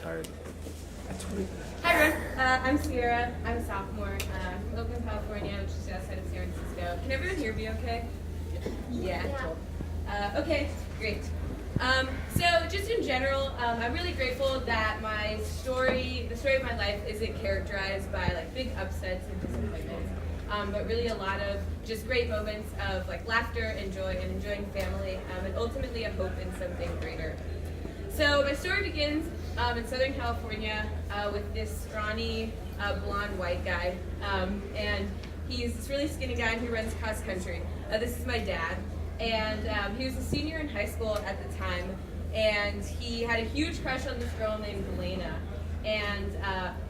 tired. Hi everyone, I'm Sierra. I'm a sophomore from Oakland, California, which is just outside of San Francisco. Can everyone hear me okay? Yeah. Cool. Okay, great. So just in general, I'm really grateful that the story of my life isn't characterized by like big upsets and disappointments, but really a lot of just great moments of like laughter and joy and enjoying family, and ultimately a hope in something greater. So my story begins in Southern California with this scrawny, blonde white guy, and he's this really skinny guy who runs cross country. This is my dad, and he was a senior in high school at the time, and he had a huge crush on this girl named Lena. And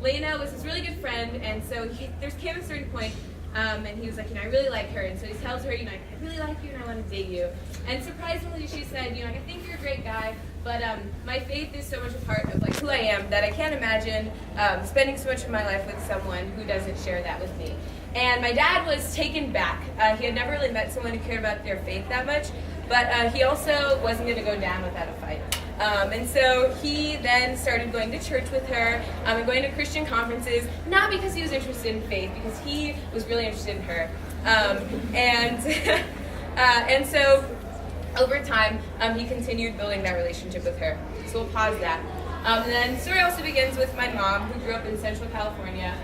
Lena was his really good friend, and so there came a certain point, and he was like, I really like her, and so he tells her, I really like you and I want to date you. And surprisingly, she said, I think you're a great guy, but my faith is so much a part of like who I am that I can't imagine spending so much of my life with someone who doesn't share that with me. And my dad was taken back. He had never really met someone who cared about their faith that much, but he also wasn't going to go down without a fight. And so he then started going to church with her and going to Christian conferences, not because he was interested in faith, because he was really interested in her. And so over time, he continued building that relationship with her. So we'll pause that. And then the story also begins with my mom, who grew up in Central California.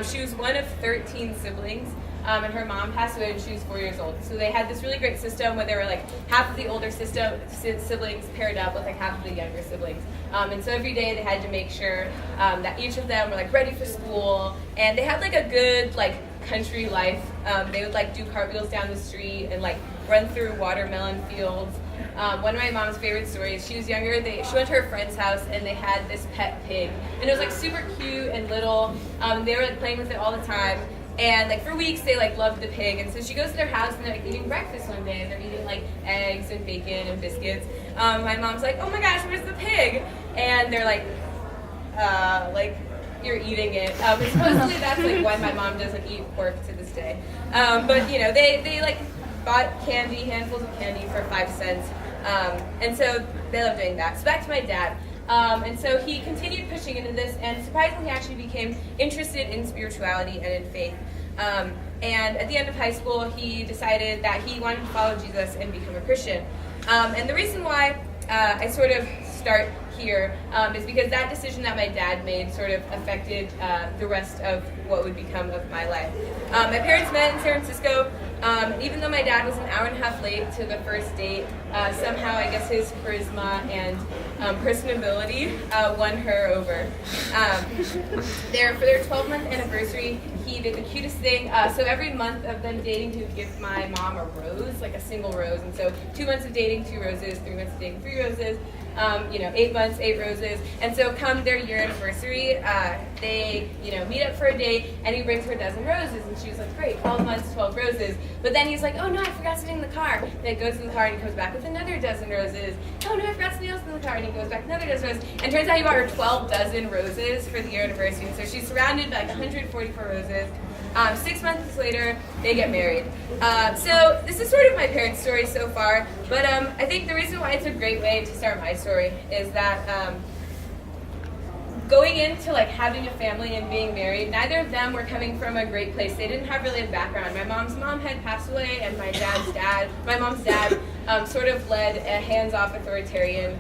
She was one of 13 siblings. And her mom passed away when she was 4 years old. So they had this really great system where they were like half of the older siblings paired up with like half of the younger siblings. And so every day they had to make sure that each of them were like ready for school, and they had like a good like country life. They would like do cartwheels down the street and like run through watermelon fields. One of my mom's favorite stories, she was younger, she went to her friend's house and they had this pet pig. And it was like super cute and little. They were like playing with it all the time. And like for weeks they like loved the pig, and so she goes to their house and they're like eating breakfast one day and they're eating like eggs and bacon and biscuits. My mom's like, oh my gosh, where's the pig? And they're like you're eating it. And supposedly that's like why my mom doesn't eat pork to this day. But they like bought candy, handfuls of candy for 5 cents. And so they love doing that. So back to my dad. And so he continued pushing into this, and surprisingly he actually became interested in spirituality and in faith. And at the end of high school, he decided that he wanted to follow Jesus and become a Christian. And the reason why I sort of start here is because that decision that my dad made sort of affected the rest of what would become of my life. My parents met in San Francisco. Even though my dad was an hour and a half late to the first date, somehow I guess his charisma and personability won her over. For their 12-month anniversary, he did the cutest thing. So every month of them dating, he would give my mom a rose, like a single rose. And so 2 months of dating, 2 roses, 3 months of dating, 3 roses. 8 months, 8 roses. And so come their year anniversary, they, meet up for a date, and he brings her a dozen roses, and she was like, great, 12 months, 12 roses. But then he's like, oh no, I forgot something in the car. And he goes in the car and he comes back with another dozen roses. Oh no, I forgot something else in the car, and he goes back another dozen roses. And turns out he bought her 12 dozen roses for the year anniversary. And so she's surrounded by like 144 roses. 6 months later, they get married. So this is sort of my parents' story so far, but I think the reason why it's a great way to start my story is that going into like having a family and being married, neither of them were coming from a great place. They didn't have really a background. My mom's mom had passed away, and my mom's dad sort of led a hands-off authoritarian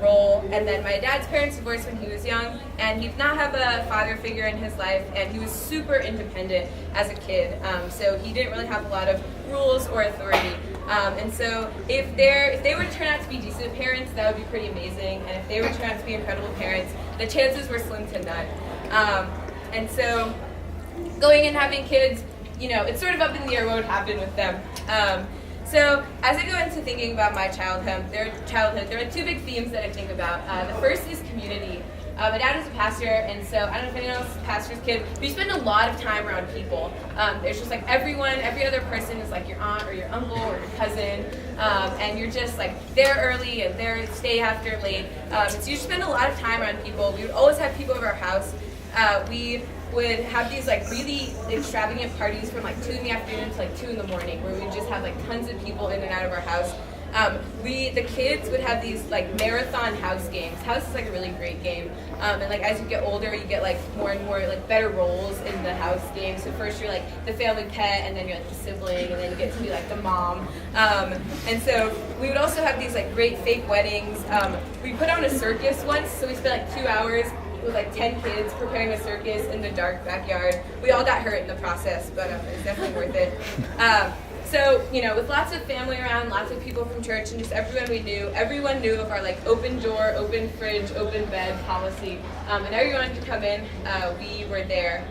role, and then my dad's parents divorced when he was young, and he did not have a father figure in his life, and he was super independent as a kid, so he didn't really have a lot of rules or authority. And so if they were to turn out to be decent parents, that would be pretty amazing, and if they were to turn out to be incredible parents, the chances were slim to none. And so going and having kids, it's sort of up in the air what would happen with them. So as I go into thinking about my childhood, there are 2 big themes that I think about. The first is community. My dad was a pastor, and so I don't know if anyone else is a pastor's kid, but you spend a lot of time around people. There's just like every other person is like your aunt or your uncle or your cousin, and you're just like there early and there stay after late. So you spend a lot of time around people. We would always have people over our house. We would have these like really extravagant parties from like 2 in the afternoon to like 2 in the morning, where we just have like tons of people in and out of our house. The kids would have these like marathon house games. House is like a really great game, and like as you get older, you get like more and more like better roles in the house game. So first you're like the family pet, and then you're like the sibling, and then you get to be like the mom. And so we would also have these like great fake weddings. We put on a circus once, so we spent like 2 hours with like 10 kids preparing a circus in the dark backyard. We all got hurt in the process, but it was definitely worth it. So, with lots of family around, lots of people from church, and just everyone knew of our like open door, open fridge, open bed policy, and everyone could come in, we were there.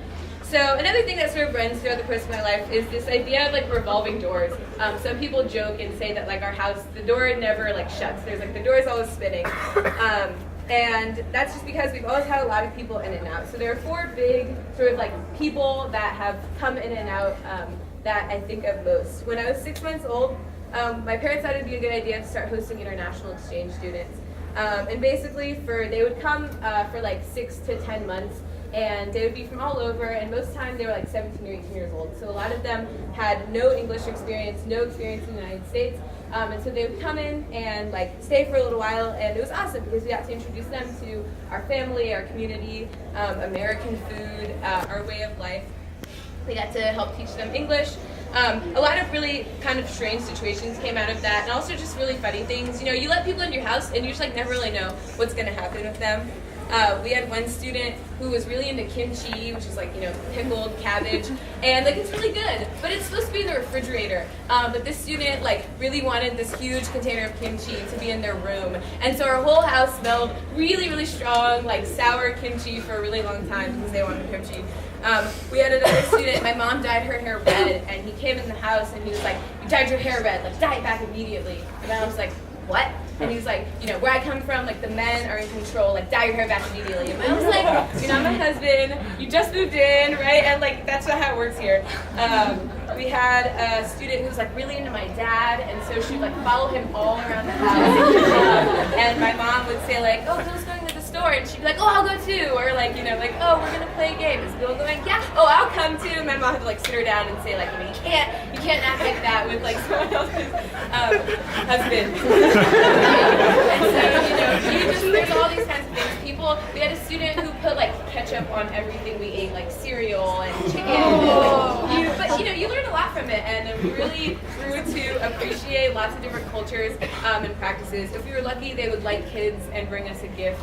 So another thing that sort of runs throughout the course of my life is this idea of like revolving doors. Some people joke and say that like our house, the door never like shuts. There's like the door is always spinning. And that's just because we've always had a lot of people in and out. So there are 4 big sort of like people that have come in and out that I think of most. When I was 6 months old, my parents thought it'd be a good idea to start hosting international exchange students. And basically they would come for like 6 to 10 months, and they would be from all over, and most of the time they were like 17 or 18 years old. So a lot of them had no English experience, no experience in the United States. And so they would come in and like stay for a little while, and it was awesome because we got to introduce them to our family, our community, American food, our way of life. We got to help teach them English. A lot of really kind of strange situations came out of that, and also just really funny things. You let people in your house, and you just like never really know what's going to happen with them. We had one student who was really into kimchi, which is like, pickled cabbage, and like it's really good, but it's supposed to be in the refrigerator. But this student like really wanted this huge container of kimchi to be in their room, and so our whole house smelled really, really strong, like sour kimchi for a really long time because they wanted kimchi. We had another student, my mom dyed her hair red, and he came in the house and he was like, "You dyed your hair red, like dye it back immediately." And I was like, "What?" And he was like, "Where I come from, like the men are in control, like dye your hair back immediately." And I was like, "You're not my husband, you just moved in, right?" And like, that's not how it works here. We had a student who was like really into my dad, and so she'd like follow him all around the house. And my mom would say like, "Oh, Bill's going to the store," and she'd be like, "Oh, I'll go too," or like, "Oh, we're gonna play a game. Is Bill going?" "Yeah." "Oh, I'll come too." And my mom had to like sit her down and say like, you can't act like that with like someone else's husband. And so, there's all these kinds of things. We had a student who put like ketchup on everything we ate, like cereal and chicken. But you learn a lot from it, and we really grew to appreciate lots of different cultures and practices. If we were lucky, they would like kids and bring us a gift.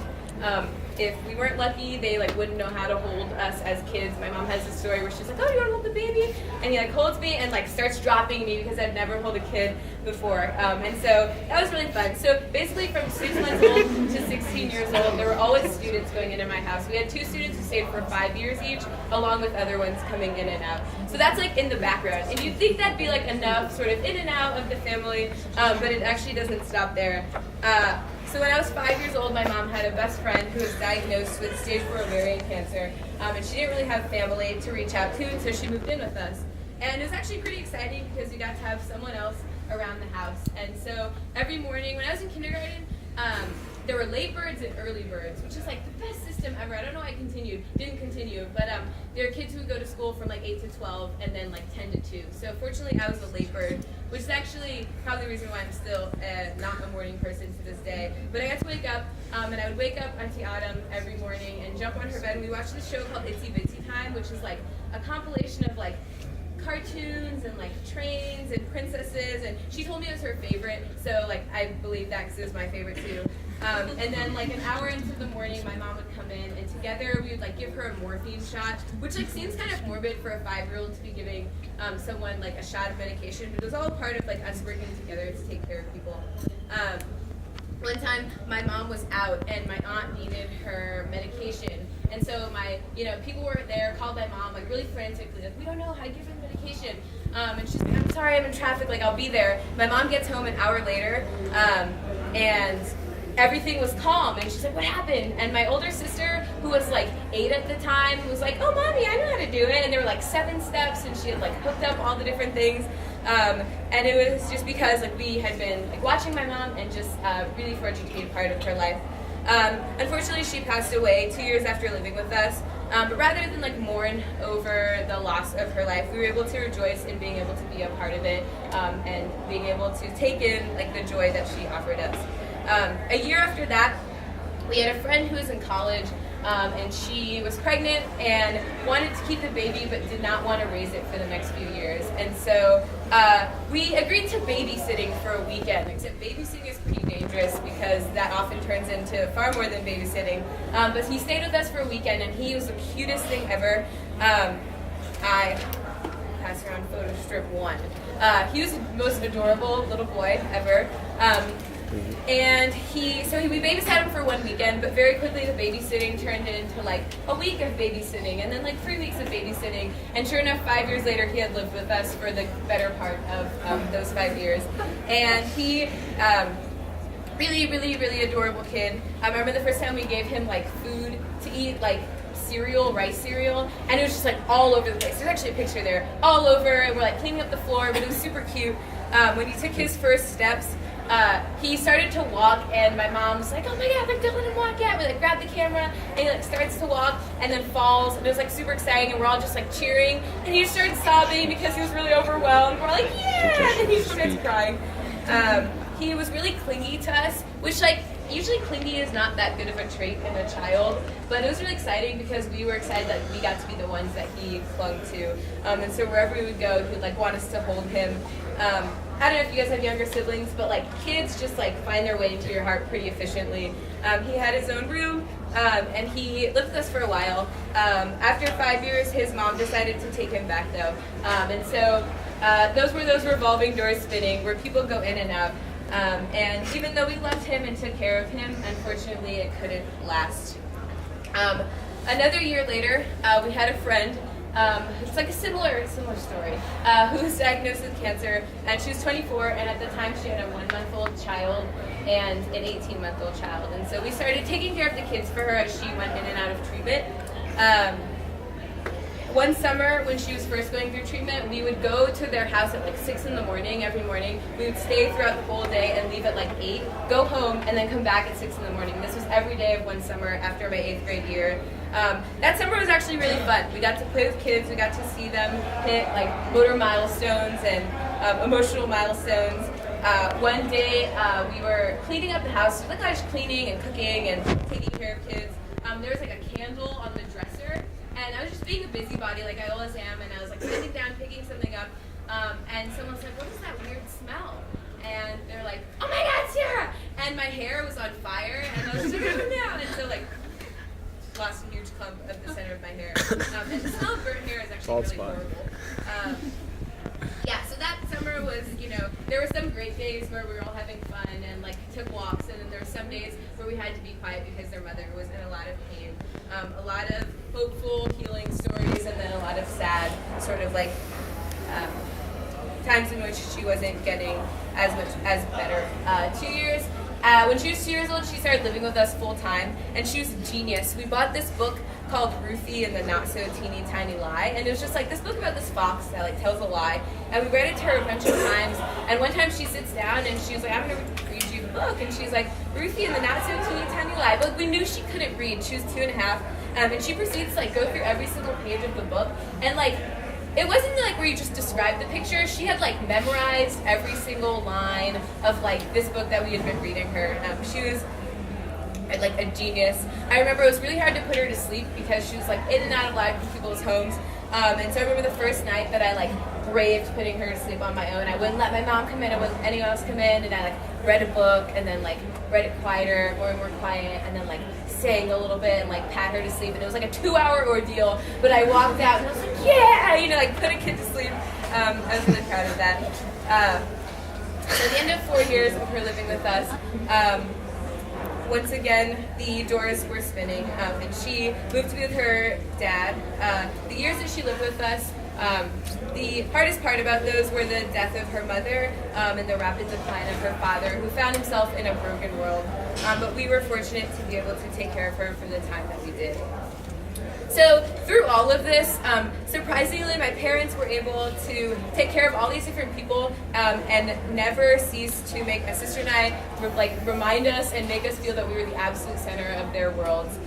If we weren't lucky, they like wouldn't know how to hold us as kids. My mom has a story where she's like, "Oh, you want to hold the baby?" And he like holds me and like starts dropping me because I've never held a kid before. And so that was really fun. So basically from 6 months old to 16 years old, there were always students going into my house. We had 2 students who stayed for 5 years each, along with other ones coming in and out. So that's like in the background. And you'd think that'd be like enough sort of in and out of the family, but it actually doesn't stop there. So when I was 5 years old, my mom had a best friend who was diagnosed with stage 4 ovarian cancer, and she didn't really have family to reach out to, and so she moved in with us. And it was actually pretty exciting because we got to have someone else around the house. And so every morning, when I was in kindergarten, there were late birds and early birds, which is like the best system ever. I don't know why it didn't continue, but there are kids who would go to school from like 8 to 12 and then like 10 to 2. So fortunately, I was a late bird, which is actually probably the reason why I'm still not a morning person to this day. But I got to wake up, and I would wake up Auntie Autumn every morning and jump on her bed, and we watched this show called Itsy Bitsy Time, which is like a compilation of like cartoons and like trains and princesses, and she told me it was her favorite, so like I believe that because it was my favorite too. And then like an hour into the morning, my mom would come in, and together we would like give her a morphine shot, which like seems kind of morbid for a 5-year-old to be giving someone like a shot of medication, but it was all part of like us working together to take care of people. One time my mom was out and my aunt needed her medication, and so people were there, called my mom like really frantically, like, "We don't know how to give her medication." And she's like, "I'm sorry, I'm in traffic, like I'll be there." My mom gets home an hour later, and everything was calm, and she's like, "What happened?" And my older sister, who was like 8 at the time, was like, "Oh, Mommy, I know how to do it." And there were like 7 steps, and she had like hooked up all the different things. And it was just because like we had been like watching my mom and just really fortunate to be a part of her life. Unfortunately, she passed away 2 years after living with us. But rather than like mourn over the loss of her life, we were able to rejoice in being able to be a part of it, and being able to take in like the joy that she offered us. A year after that, we had a friend who was in college, and she was pregnant and wanted to keep the baby but did not want to raise it for the next few years. And so we agreed to babysitting for a weekend, except babysitting is pretty dangerous because that often turns into far more than babysitting. But he stayed with us for a weekend, and he was the cutest thing ever. I pass around photo strip 1. He was the most adorable little boy ever. And we babysat him for 1 weekend, but very quickly the babysitting turned into like a week of babysitting, and then like 3 weeks of babysitting. And sure enough, 5 years later, he had lived with us for the better part of those 5 years. And he, really, really, really adorable kid. I remember the first time we gave him like food to eat, like cereal, rice cereal, and it was just like all over the place. There's actually a picture there, all over, and we're like cleaning up the floor, but it was super cute. When he took his first steps, he started to walk, and my mom was like, oh my god, like don't let him walk yet. We like grab the camera, and he like starts to walk and then falls, and it was like super exciting, and we're all just like cheering, and he just started sobbing because he was really overwhelmed. We're like, yeah, and he just starts crying. He was really clingy to us, which like usually clingy is not that good of a trait in a child, but it was really exciting because we were excited that we got to be the ones that he clung to. And so wherever we would go, he would like want us to hold him. I don't know if you guys have younger siblings, but like kids just like find their way into your heart pretty efficiently. He had his own room, and he lived with us for a while. After 5 years, his mom decided to take him back though. And so those were those revolving doors spinning where people go in and out. And even though we loved him and took care of him, unfortunately it couldn't last. Another year later, we had a friend, it's like a similar story, who was diagnosed with cancer, and she was 24, and at the time she had a 1-month-old child and an 18-month-old child. And so we started taking care of the kids for her as she went in and out of treatment. One summer, when she was first going through treatment, we would go to their house at like 6 in the morning every morning. We would stay throughout the whole day and leave at like 8, go home, and then come back at 6 in the morning. This was every day of one summer after my 8th grade year. That summer was actually really fun. We got to play with kids. We got to see them hit like motor milestones and emotional milestones. One day, we were cleaning up the house. Like I was cleaning and cooking and taking care of kids. There was like a candle on the dresser. And I was just being a busybody like I always am, and I was like sitting down, picking something up, and someone was like, what is that weird smell? And they're like, oh my god, Sarah! And my hair was on fire, and I was just like, oh no! And so like, lost a huge clump of the center of my hair. And the smell of burnt hair is actually really horrible. Yeah, so that summer was, there were some great days where we were all having fun and like took walks, and then there were some days where we had to be quiet because their mother was in a lot of pain. A lot of hopeful, healing stories, and then a lot of sad, sort of like times in which she wasn't getting as better. 2 years. When she was 2 years old, she started living with us full time, and she was a genius. We bought this book called Ruthie and the Not So Teeny Tiny Lie, and it was just like this book about this fox that like tells a lie. And we read it to her a bunch of times. And one time she sits down and she was like, "I'm gonna read you the book," and she's like, "Ruthie and the Not So Teeny Tiny Lie." But we knew she couldn't read. She was 2.5, and she proceeds to like go through every single page of the book, and like. It wasn't like where you just described the picture. She had like memorized every single line of like this book that we had been reading her. She was like a genius. I remember it was really hard to put her to sleep because she was like in and out of loud people's homes. And so I remember the first night that I like braved putting her to sleep on my own. I wouldn't let my mom come in. I wouldn't let anyone else come in. And I like read a book and then like read it quieter, more and more quiet, and then like sang a little bit and like pat her to sleep. And it was like a 2-hour ordeal. But I walked out and I was like, yeah, like put a kid to sleep. I was really proud of that. So at the end of 4 years of her living with us, once again, the doors were spinning, and she moved to be with her dad. The years that she lived with us, the hardest part about those were the death of her mother and the rapid decline of her father, who found himself in a broken world. But we were fortunate to be able to take care of her for the time that we did. So through all of this, surprisingly, my parents were able to take care of all these different people and never cease to make my sister and I remind us and make us feel that we were the absolute center of their worlds.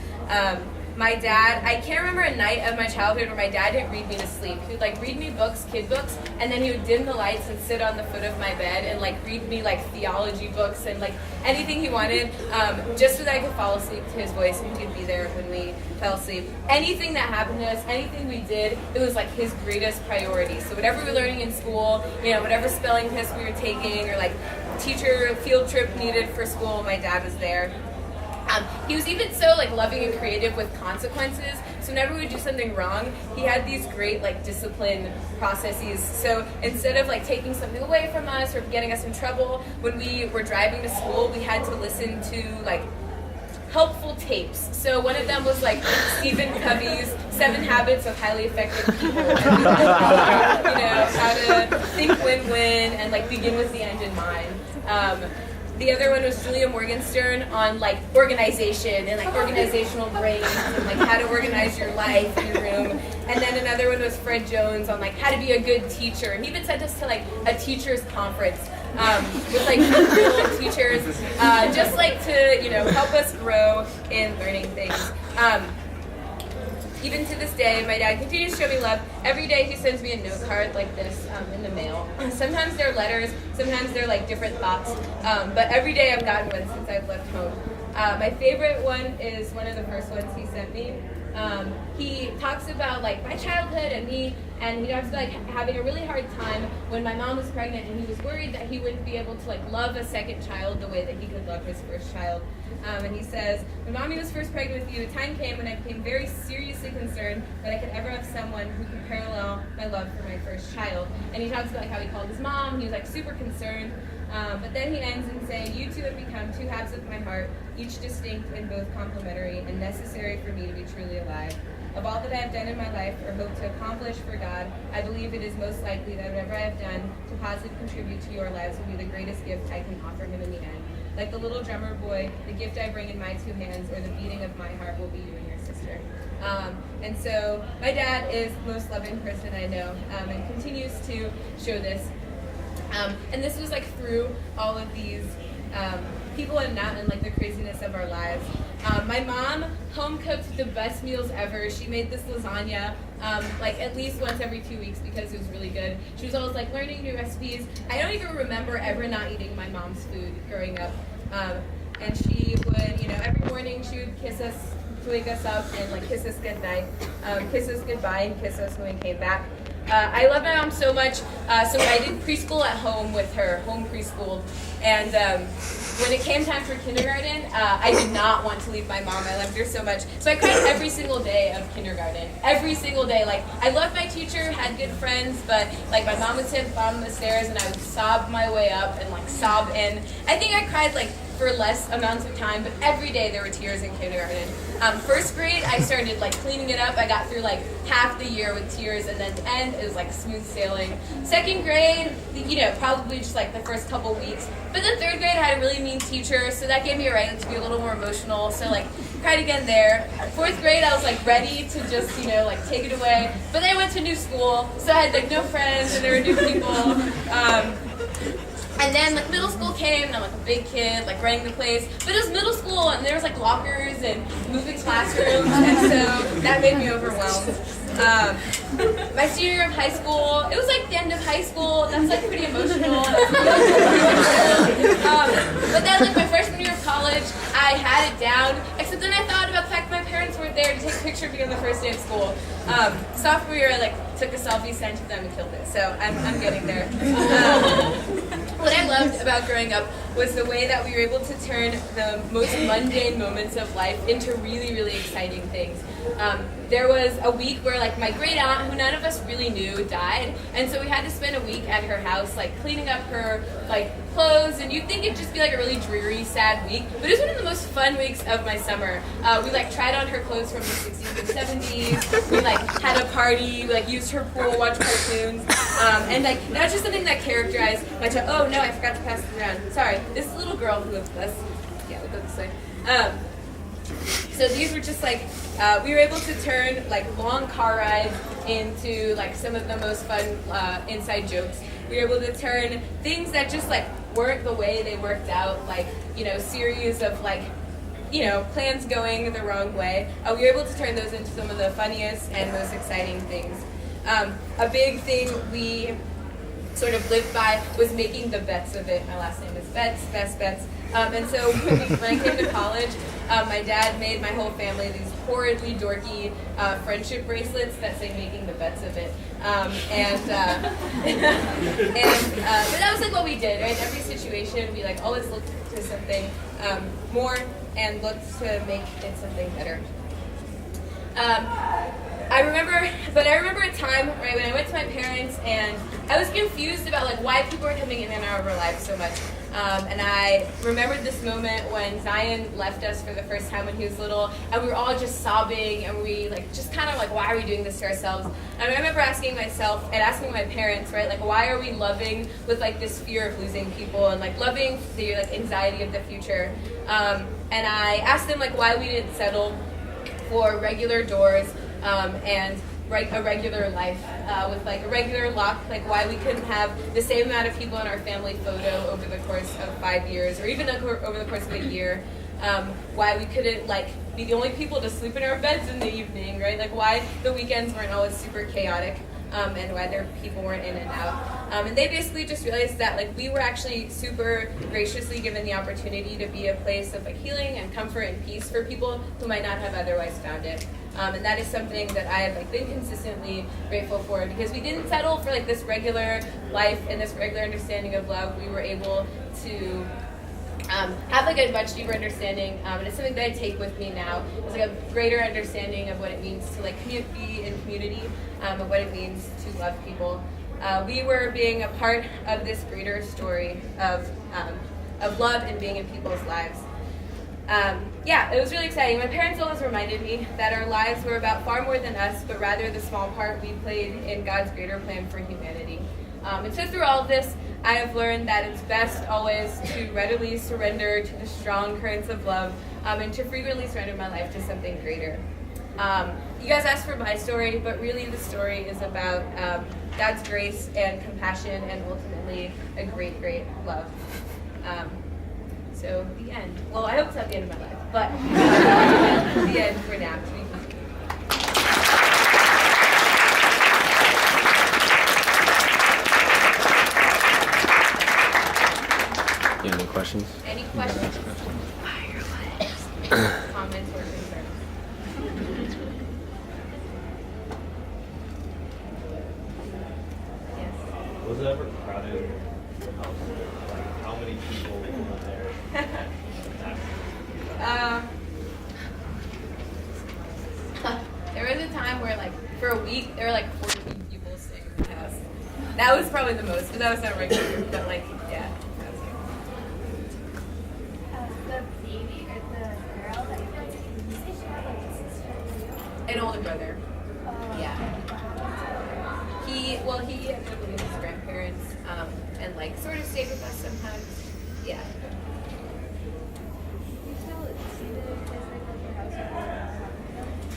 my dad, I can't remember a night of my childhood where my dad didn't read me to sleep. He would like read me books, kid books, and then he would dim the lights and sit on the foot of my bed and like read me like theology books and like anything he wanted, just so that I could fall asleep to his voice and he could be there when we fell asleep. Anything that happened to us, anything we did, it was like his greatest priority. So whatever we were learning in school, whatever spelling test we were taking or like teacher field trip needed for school, my dad was there. He was even so like loving and creative with consequences. So whenever we would do something wrong, he had these great like discipline processes. So instead of like taking something away from us or getting us in trouble, when we were driving to school, we had to listen to like helpful tapes. So one of them was like Stephen Covey's 7 Habits of Highly Effective People. How to think win-win and like begin with the end in mind. The other one was Julia Morgenstern on like organization and like organizational brains and like how to organize your life and your room. And then another one was Fred Jones on like how to be a good teacher. And he even sent us to like a teacher's conference with like real teachers, just like to help us grow in learning things. Even to this day, my dad continues to show me love. Every day he sends me a note card like this in the mail. Sometimes they're letters, sometimes they're like different thoughts, but every day I've gotten one since I've left home. My favorite one is one of the first ones he sent me. He talks about like my childhood and me, and he talks about like having a really hard time when my mom was pregnant, and he was worried that he wouldn't be able to like love a second child the way that he could love his first child. And he says, when mommy was first pregnant with you, a time came when I became very seriously concerned that I could ever have someone who could parallel my love for my first child. And he talks about like how he called his mom. He was like super concerned. But then he ends in saying, you two have become 2 halves of my heart, each distinct and both complementary and necessary for me to be truly alive. Of all that I have done in my life or hope to accomplish for God, I believe it is most likely that whatever I have done to positively contribute to your lives will be the greatest gift I can offer him in the end. Like the little drummer boy, the gift I bring in my 2 hands or the beating of my heart will be you and your sister. And so my dad is the most loving person I know, and continues to show this. And this was like through all of these people and not in like the craziness of our lives. My mom home cooked the best meals ever. She made this lasagna like at least once every 2 weeks because it was really good. She was always like learning new recipes. I don't even remember ever not eating my mom's food growing up. And she would, every morning she would kiss us to wake us up and like kiss us goodnight, kiss us goodbye, and kiss us when we came back. I love my mom so much, so I did preschool at home with her, home preschool, and when it came time for kindergarten, I did not want to leave my mom. I loved her so much. So I cried every single day of kindergarten. Every single day. Like, I loved my teacher, had good friends, but like my mom would sit at the bottom of the stairs and I would sob my way up and like sob in. I think I cried like for less amounts of time, but every day there were tears in kindergarten. First grade, I started like cleaning it up. I got through like half the year with tears, and then the end, it was like smooth sailing. Second grade, probably just like the first couple weeks. But then third grade, I had a really mean teacher, so that gave me a right to be a little more emotional. So like, cried again there. Fourth grade, I was like ready to just, like take it away. But then I went to new school, so I had like no friends, and there were new people. And then like middle school came, and I'm like a big kid, like running the place. But it was middle school, and there was like lockers and moving classrooms, and so that made me overwhelmed. My senior year of high school, it was like the end of high school. That's like pretty emotional. But then like my freshman year of college, I had it down. Except then I thought about the fact that my parents weren't there to take a picture of me on the first day of school. Sophomore year, I like took a selfie, sent to them, and killed it. So I'm getting there. What I loved about growing up was the way that we were able to turn the most mundane moments of life into really, really exciting things. There was a week where like my great aunt, who none of us really knew, died, and so we had to spend a week at her house like cleaning up her like clothes, and you'd think it'd just be like a really dreary, sad week, but it was one of the most fun weeks of my summer. We like tried on her clothes from the 60s and 70s, we like had a party, we like used her pool, watched cartoons, and like that's just something that characterized my child. Oh no, I forgot to pass it around. Sorry, this little girl who lived with us. Yeah, we'll go this way. So these were just like, we were able to turn like long car rides into like some of the most fun inside jokes. We were able to turn things that just like weren't the way they worked out, like, series of like plans going the wrong way, we were able to turn those into some of the funniest and most exciting things. A big thing we sort of lived by was making the bets of it. My last name is Betts, best bets. And so when I came to college, my dad made my whole family these horridly dorky friendship bracelets that say "making the bets of it," but that was like what we did, right? Every situation, we like always looked to something more and looked to make it something better. I remember a time, right, when I went to my parents and I was confused about like why people were coming in and out of our lives so much. And I remembered this moment when Zion left us for the first time when he was little, and we were all just sobbing, and we like just kind of like, why are we doing this to ourselves? And I remember asking myself and asking my parents, right, like why are we loving with like this fear of losing people and like loving the like anxiety of the future? And I asked them like why we didn't settle for regular doors and a regular life with like a regular lock, like why we couldn't have the same amount of people in our family photo over the course of 5 years or even over the course of a year, why we couldn't like be the only people to sleep in our beds in the evening, right? Like why the weekends weren't always super chaotic, and why their people weren't in and out. And they basically just realized that like we were actually super graciously given the opportunity to be a place of like healing and comfort and peace for people who might not have otherwise found it. And that is something that I have like been consistently grateful for, because we didn't settle for like this regular life and this regular understanding of love. We were able to have like a much deeper understanding, and it's something that I take with me now. It's like a greater understanding of what it means to like be in community, and what it means to love people. We were being a part of this greater story of love and being in people's lives. It was really exciting. My parents always reminded me that our lives were about far more than us, but rather the small part we played in God's greater plan for humanity. And so through all of this, I have learned that it's best always to readily surrender to the strong currents of love, and to frequently surrender my life to something greater. You guys asked for my story, but really the story is about God's grace and compassion and ultimately a great, great love. So the end. Well, I hope it's not the end of my life, but the end for now. You have any questions? Any questions? Comments or concerns? Yes. Was it ever crowded house? Like, how many people were there? There was a time where, like, for a week, there were like 14 people staying in the house. That was probably the most, because that was not regular, but like, yeah. That was The baby or the girl that you went to music, like a sister or an older brother. you? Yeah. He ended up living with his grandparents, and like sort of stayed with us sometimes. Yeah.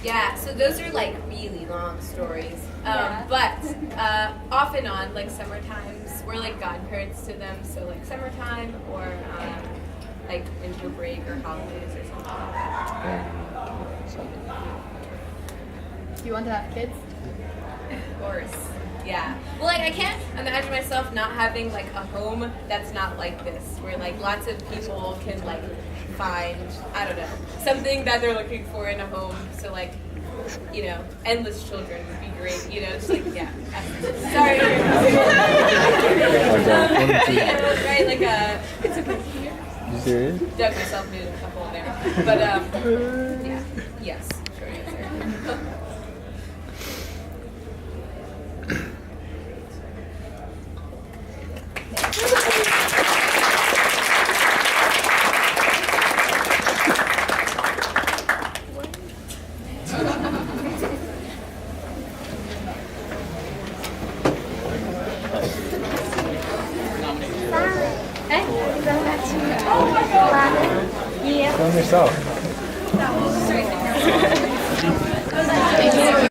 Yeah, so those are like really long stories. But off and on, like summer times, we're like godparents to them. So like summertime or like winter break or holidays or something like that. Do you want to have kids? Of course. Yeah. Well, like I can't imagine myself not having like a home that's not like this, where like lots of people can like find, I don't know, something that they're looking for in a home. So like, endless children would be great. Just like Sorry. Right? Like it's a You serious? dug myself into a couple there, but yeah, yes, short answer. Film yourself. Sorry.